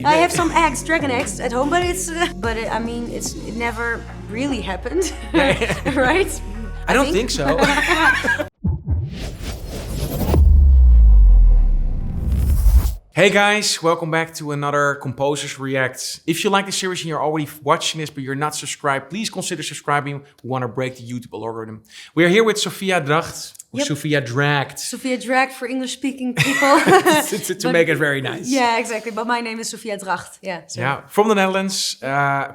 I have some eggs, dragon eggs at home, but I mean, it never really happened, right? I don't think so. Hey guys, welcome back to another Composers React. If you like the series and you're already watching this but you're not subscribed, please consider subscribing. We want to break the YouTube algorithm. We are here with Sofia Dragt, or Sofia Dragt. Sofia Dragt for English-speaking people. to make it very nice. Yeah, exactly. But my name is Sofia Dragt. Yeah. So. Yeah, from the Netherlands,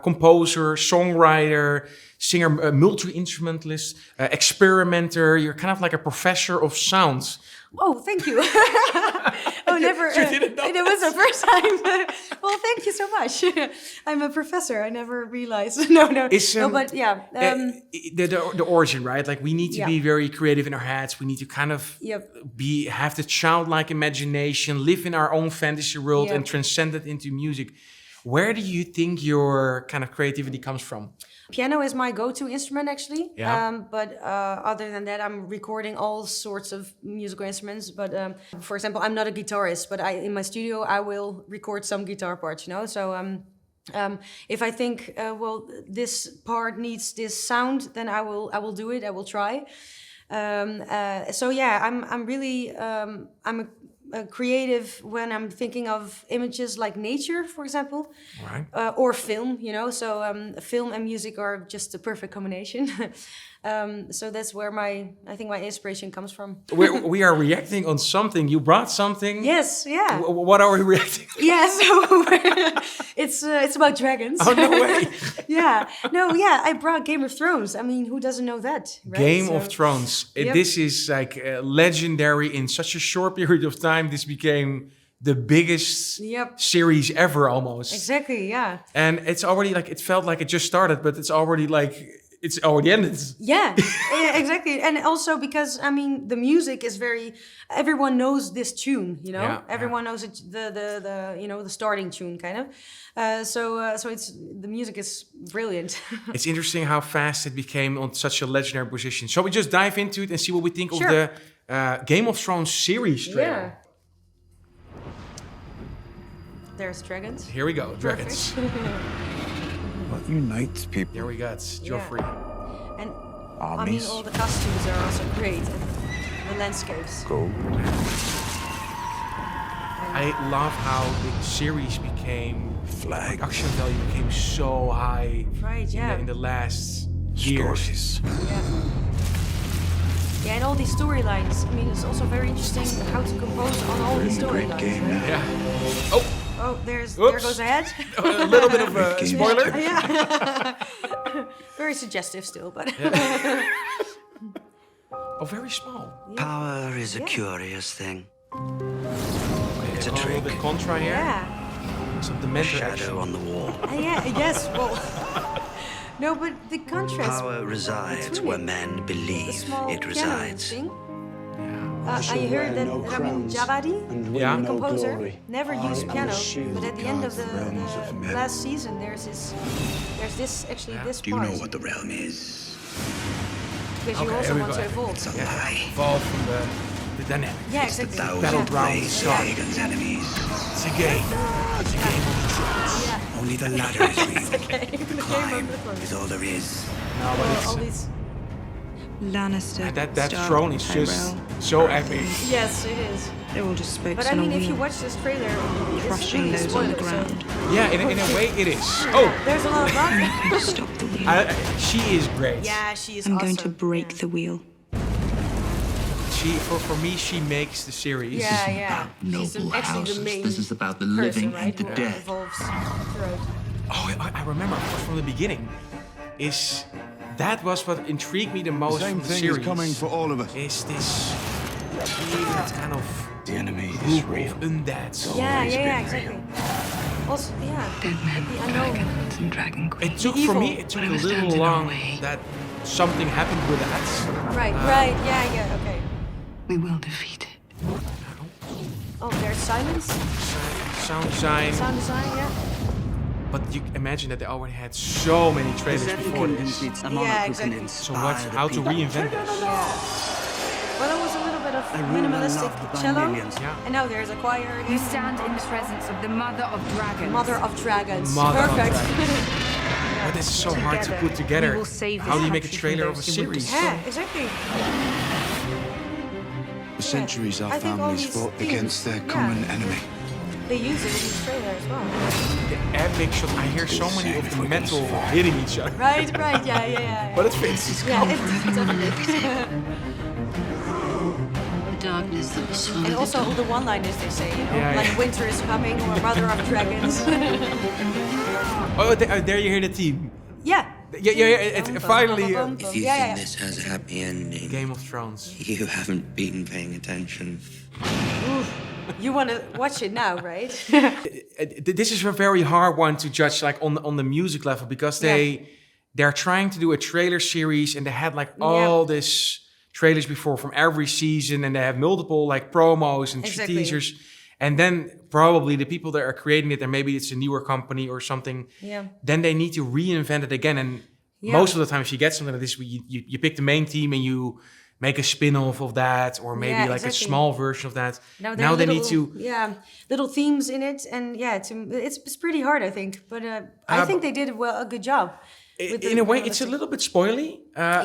composer, songwriter, singer, multi-instrumentalist, experimenter. You're kind of like a professor of sound. Oh, thank you. Oh, never. You didn't know it was the first time. Well, thank you so much. I'm a professor. I never realized. No, but yeah. The origin, right? Like we need to be very creative in our heads. We need to kind of have the childlike imagination, live in our own fantasy world, and transcend it into music. Where do you think your kind of creativity comes from? Piano is my go-to instrument, actually. Yeah. But other than that, I'm recording all sorts of musical instruments. But for example, I'm not a guitarist, but in my studio, I will record some guitar parts, you know? So if I think, well, this part needs this sound, then I will do it. I will try. So yeah, I'm really, I'm a creative when I'm thinking of images like nature, for example, right. Or film, you know. So film and music are just the perfect combination. So that's where I think my inspiration comes from. We are reacting on something. You brought something. Yes, yeah. What are we reacting? Yeah, so it's about dragons. Oh, no way. I brought Game of Thrones. I mean, who doesn't know that, right? Game of Thrones. This is like legendary in such a short period of time. This became the biggest series ever, almost. Exactly, yeah. And it's already like, it felt like it just started, but it's already ended. Yeah, exactly. And also because, I mean, the music is everyone knows this tune, you know? Yeah, everyone knows it, the starting tune, kind of. So the music is brilliant. It's interesting how fast it became on such a legendary position. Shall we just dive into it and see what we think of the Game of Thrones series trailer? Yeah. There's dragons. Here we go, dragons. What unites people? There we got Joffrey. Yeah. And armies. I mean, all the costumes are also great, and the landscapes. Gold. I love how the series became, Flag. production value became so high in the last years. Stories. Yeah, and all these storylines. I mean, it's also very interesting how to compose on all these storylines. Right? Yeah. Oh, there goes a head. A little bit of a spoiler. Yeah. Very suggestive still, but... Oh, very small. Power is a curious thing. It's a A trick. little bit contra here. Yeah. Some dementor Shadow action. on the wall. Yes, well... No, but the contrast... Power resides between where men the believe small it piano resides. thing. Yeah. I heard that Ramin Djawadi, the composer, never used piano, but at the end of the last season, there's this Do you part. know what the realm is? Because you also want to evolve. It's a lie. Evolve from the dynamic. Yeah, It's the exactly. thousand-blade Yeah. Pagan's enemies. It's a game. It's a game of Thrones. Yeah. Only the ladder is real. The Climb is all there is. No, but all it's, these. Lannister, that Stark, throne is just Tyrell. so epic. Yes, it is. They're all just spokes But I on mean, a if you wheel, watch this trailer, it's crushing really a those on the spoiler, ground. Yeah, in a way it is. Oh, There's a lot of rock. Stop the wheel. she is great. Yeah, she is I'm awesome. going to break the wheel. For me, she makes the series. Yeah. She's noble actually houses. the main This is about the person, living right, and the who dead. evolves throughout. Oh, I remember, of course, from the beginning. That was what intrigued me the most Same from the thing series. is coming for all of us. Is this weird kind of The enemy is group real. of undead? Yeah, exactly. Also, Dead men, the unknown. dragons, and dragon queens. It took for me. It took a little long that something happened with that. Right, yeah, okay. We will defeat it. Oh, there's silence. Sound design. Sound design, yeah. But you imagine that they already had so many trailers before this. needs a monarch who can exactly. So how to reinvent this? Yeah. Well, it was a little bit lot of I rule minimalistic aloft by cello. millions. Yeah. And now there's a choir. You stand in the presence of the Mother of Dragons. Mother of Dragons. Mother of Perfect. But this is so hard to put We together. will save How do you this make a country trailer from of a those who would series? Yeah, exactly. For centuries, our I think all families these fought themes, against their yeah. common enemy. They use it in the trailer as well. The epic shot. I hear so many of the metal hitting each other. Right, yeah. But it fits. Yeah, it definitely. The darkness that was swallowed. And also all the one-liners they say, you know, Yeah, like yeah. winter is coming or Mother of Dragons. Oh, there you hear the team. Yeah. Yeah, it's finally If you Yeah, think yeah. this has a happy ending, Game of Thrones. you haven't been paying attention. You want to watch it now, right? This is a very hard one to judge, like on the music level, because they're trying to do a trailer series, and they had like all this trailers before from every season, and they have multiple like promos and Exactly. teasers, and then probably the people that are creating it, and maybe it's a newer company or something, Yeah. then they need to reinvent it again. And most of the time, if you get something like this, you pick the main team and you make a spin-off of that, or maybe Yeah, like a exactly. small version of that. Now Now they need to. little themes in it, and it's pretty hard, I think. But I think they did a good job. with In the a way, it's a little bit spoily.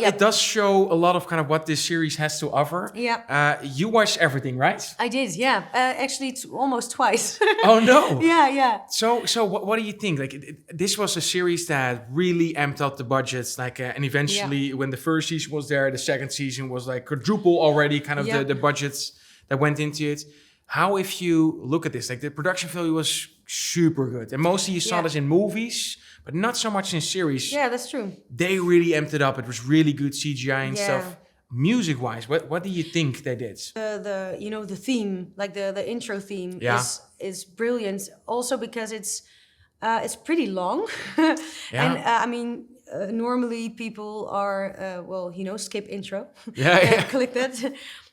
It does show a lot of kind of what this series has to offer. Yeah. You watched everything, right? I did, yeah. Actually, almost twice. Oh no! Yeah. So what do you think? Like, this was a series that really amped up the budgets. Like, and eventually, when the first season was there, the second season was like quadruple already. Kind of the budgets that went into it. How, if you look at this, like the production value was super good, and mostly you saw this in movies, but not so much in series. Yeah, that's true. They really amped it up. It was really good CGI and Yeah. stuff. Music-wise, what do you think they did? The theme, like the intro theme, Yeah. is brilliant. Also because it's pretty long, Yeah. and I mean. Normally people are skip intro. Yeah. Click that.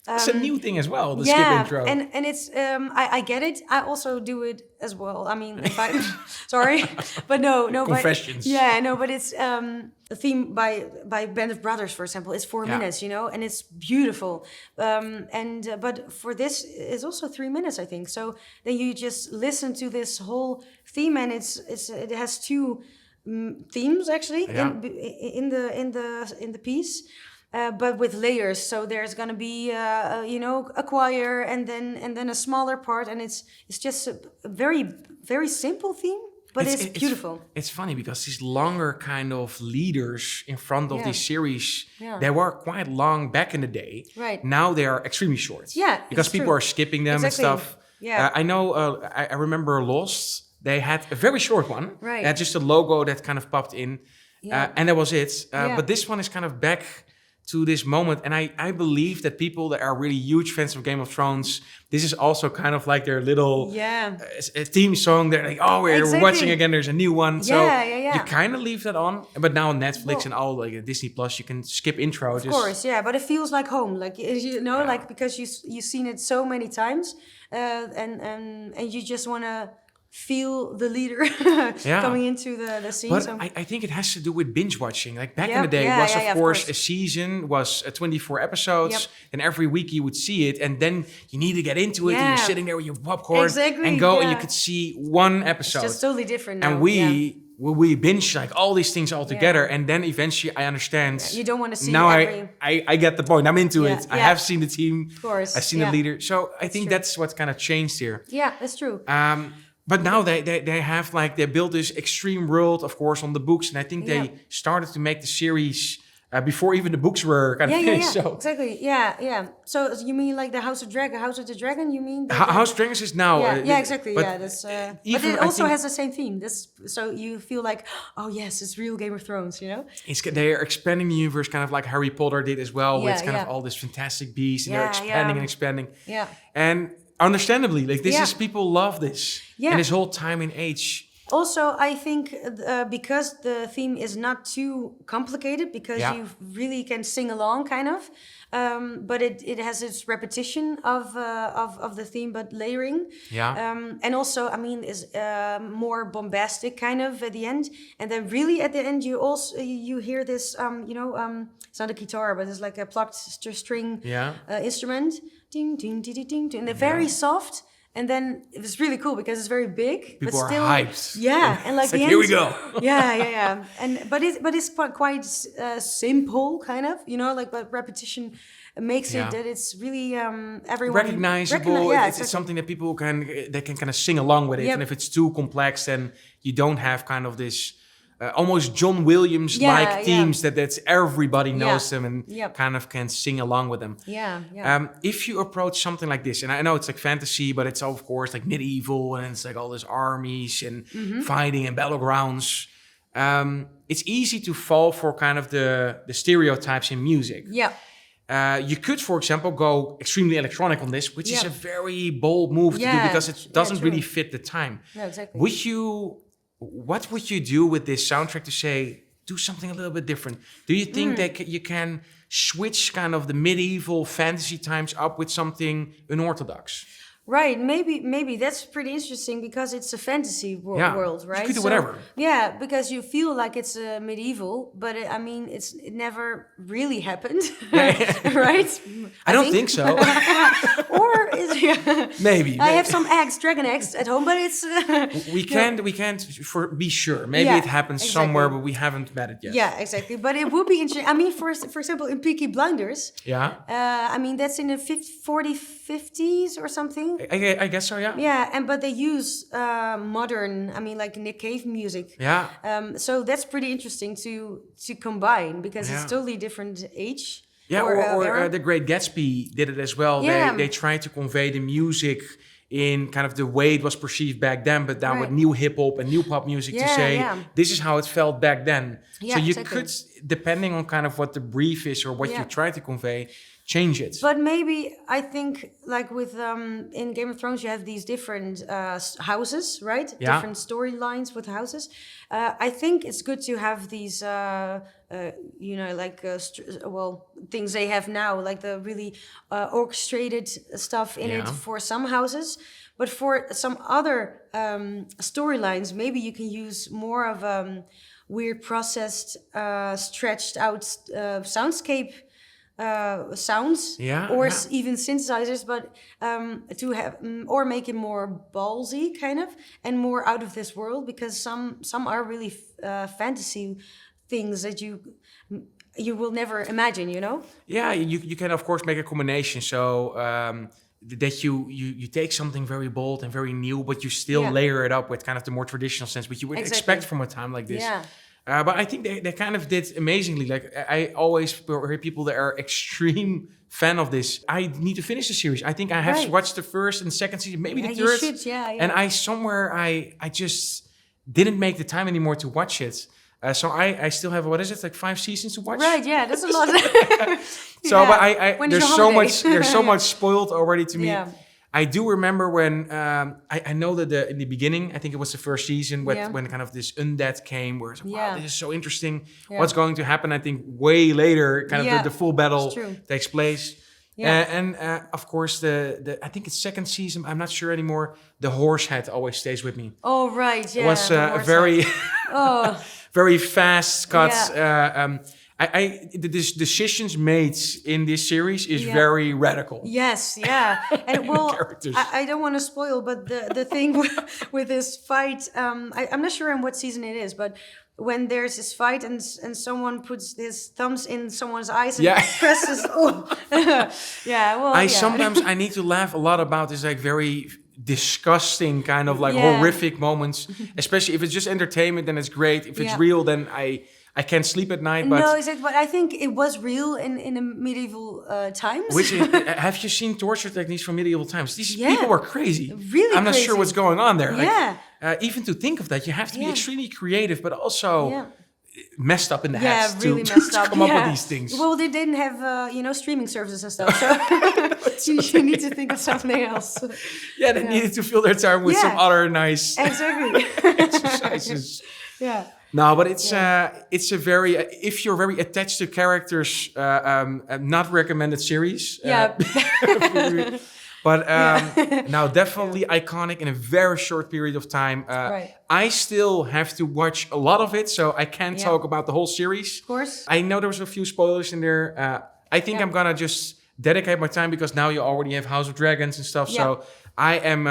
It's a new thing as well, the skip intro. and it's I get it. I also do it as well. I mean, if I sorry, but no. Confessions. But it's a theme by Band of Brothers, for example. It's 4 minutes, you know, and it's beautiful. But for this, it's also 3 minutes, I think. So then you just listen to this whole theme, and it has two themes actually in the piece. But with layers, so there's gonna be a choir and then a smaller part, and it's just a very very simple theme, but it's beautiful. It's funny because these longer kind of leaders in front of this series, Yeah. they were quite long back in the day. Right. Now they are extremely short. Yeah, because it's people true. are skipping them Exactly. and stuff. Yeah. I know. I remember Lost. They had a very short one. Right. They had just a logo that kind of popped in, and that was it. But this one is kind of back to this moment, and I believe that people that are really huge fans of Game of Thrones, this is also kind of like their little theme song. They're like, oh, we're watching again. There's a new one, so you kind of leave that on. But now on Netflix and all like Disney Plus, you can skip intro. Of course, yeah, but it feels like home, like like because you've seen it so many times, and you just want to feel the leader coming into the scene. But so. I think it has to do with binge watching. Like back in Yeah, the day, yeah, was yeah, of of course course. a season was 24 episodes, Yep. and every week you would see it, and then you need to get into it, and you're Yeah. sitting there with your popcorn Exactly, and go, and you yeah. could see one episode. It's just totally different now. and we binge like all these things all together, and then eventually I understand. You don't want to see now every... I get the point. I'm into Yeah, it. I yeah. have seen the team. Of course, I've seen the leader. So I think true. that's what's kind of changed here. Yeah, that's true. But now they have like they built this extreme world, of course, on the books, and I think they started to make the series before even the books were kind of finished. So Exactly. Yeah. So you mean like the House of the Dragon? You mean? House of Dragons is now. Exactly. but That's. But even it I also think has the same theme. So you feel like, oh yes, it's real Game of Thrones. You know? they are expanding the universe, kind of like Harry Potter did as well, with kind of yeah. all this fantastic beasts, and Yeah, they're expanding yeah. and expanding. Yeah. And understandably, like this Yeah. is people love this. Yeah. And this whole time and age. Also, I think because the theme is not too complicated, because you really can sing along, kind of, but it has its repetition of the theme, but layering. Yeah. And also, I mean, is more bombastic, kind of at the end, and then really at the end, you hear this, it's not a guitar, but it's like a plucked string instrument. ding, ding, ding, ding, ding, and they're very soft. And then it was really cool because it's very big, People but still, are hyped. yeah, and like It's the like, end, here we go. yeah. And but it's quite simple, kind of, like, but repetition makes it that it's really everyone recognizable. Yeah, It's something that people can kind of sing along with it. Yep. And if it's too complex, then you don't have kind of this almost John Williams-like themes that's everybody knows them and kind of can sing along with them. Yeah. If you approach something like this, and I know it's like fantasy, but it's of course like medieval, and it's like all these armies and fighting and battlegrounds. It's easy to fall for kind of the stereotypes in music. Yeah. You could, for example, go extremely electronic on this, which is a very bold move to do because it doesn't really fit the time. No, exactly. What would you do with this soundtrack to say, do something a little bit different? Do you think that you can switch kind of the medieval fantasy times up with something unorthodox? Right, maybe that's pretty interesting because it's a fantasy world, right? You could do whatever. Yeah, because you feel like it's medieval, but it never really happened, right? I don't think so. Or is Maybe. I have some dragon eggs at home, but it's we can't be sure. Maybe it happens somewhere, but we haven't met it yet. Yeah, exactly. But it would be interesting. I mean, for example, in Peaky Blinders, that's in the 50s or something. I guess so, yeah. Yeah, but they use modern, like Nick Cave music. Yeah. So that's pretty interesting to combine because it's totally different age. Yeah, or The Great Gatsby did it as well. Yeah. They tried to convey the music in kind of the way it was perceived back then, but now with new hip hop and new pop music to say, this is how it felt back then. Yeah, so you exactly. could, depending on kind of what the brief is or what you try to convey, change it. But maybe I think like with in Game of Thrones you have these different houses, right? Yeah. Different storylines with houses. I think it's good to have these things they have now, like the really orchestrated stuff in it for some houses. But for some other storylines, maybe you can use more of weird processed, stretched out soundscape sounds, even synthesizers, but to have or make it more ballsy kind of and more out of this world, because some are really fantasy things that you will never imagine, Yeah, you can of course make a combination. So that you take something very bold and very new, but you still layer it up with kind of the more traditional sense, which you would expect from a time like this. Yeah. But I think they kind of did amazingly. Like I always hear people that are extreme fan of this. I need to finish the series. I think I have watched the first and second season, maybe the third. You should, And I just didn't make the time anymore to watch it. So I still have, what is it, like 5 seasons to watch? Right, yeah, that's a lot. But there's so much spoiled already to me. Yeah. I do remember when I know that in the beginning, I think it was the first season when kind of this undead came, where it's like, wow, this is so interesting. Yeah. What's going to happen? I think way later, kind of the full battle takes place. Yeah. And of course, I think it's second season. I'm not sure anymore. The horse head always stays with me. Oh right, yeah. It was a very, very fast cut. Yeah. The decisions made in this series is very radical. Yes, yeah. And well, I don't want to spoil, but the thing with this fight, I'm not sure in what season it is, but when there's this fight and someone puts his thumbs in someone's eyes and presses, sometimes I need to laugh a lot about this like very disgusting kind of like horrific moments, especially if it's just entertainment, then it's great. If it's real, then I can't sleep at night. But but I think it was real in the medieval times. Have you seen torture techniques from medieval times? These people were crazy. Really I'm not crazy. sure what's going on there. Yeah. Like, even to think of that, you have to be extremely creative, but also messed up in the head really to messed up. come up with these things. Well, they didn't have streaming services and stuff, so you need to think of something else. Yeah, they needed to fill their time with some other nice exercises. Yeah. No, but it's a very if you're very attached to characters, not recommended series. But now definitely iconic in a very short period of time. I still have to watch a lot of it, so I can't talk about the whole series. Of course. I know there was a few spoilers in there. I think I'm gonna just dedicate my time because now you already have House of Dragons and stuff. Yeah. So I am,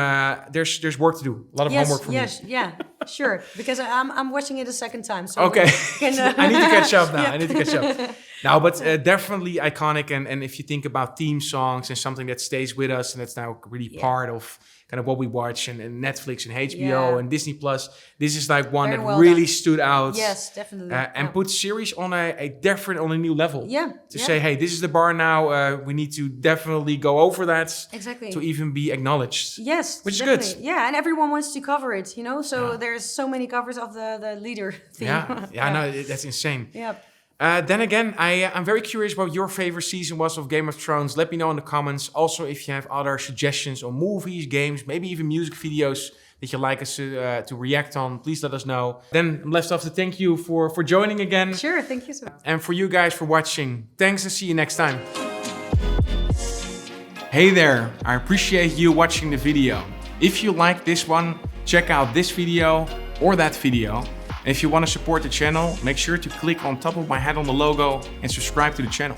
there's work to do. A lot of homework for me. Yeah, sure. Because I'm watching it a second time. So Okay. can, I need to catch up now. Yeah. I need to catch up. No, but definitely iconic. And if you think about theme songs and something that stays with us and that's now really part of kind of what we watch and Netflix and HBO and Disney Plus, this is like one Very that well really done. stood out. Yes, definitely. And put series on on a new level. Yeah. To say, hey, this is the bar now. We need to definitely go over that. Exactly. To even be acknowledged. Yes, which definitely. is good. Yeah, and everyone wants to cover it, you know. So there's so many covers of the leader theme. Yeah, no, that's insane. Yeah. Then again, I'm very curious what your favorite season was of Game of Thrones. Let me know in the comments. Also, if you have other suggestions on movies, games, maybe even music videos that you'd like us to react on, please let us know. Then I'm left off to thank you for joining again. Sure, thank you so much. And for you guys for watching. Thanks and see you next time. Hey there, I appreciate you watching the video. If you like this one, check out this video or that video. And if you want to support the channel, make sure to click on top of my head on the logo and subscribe to the channel.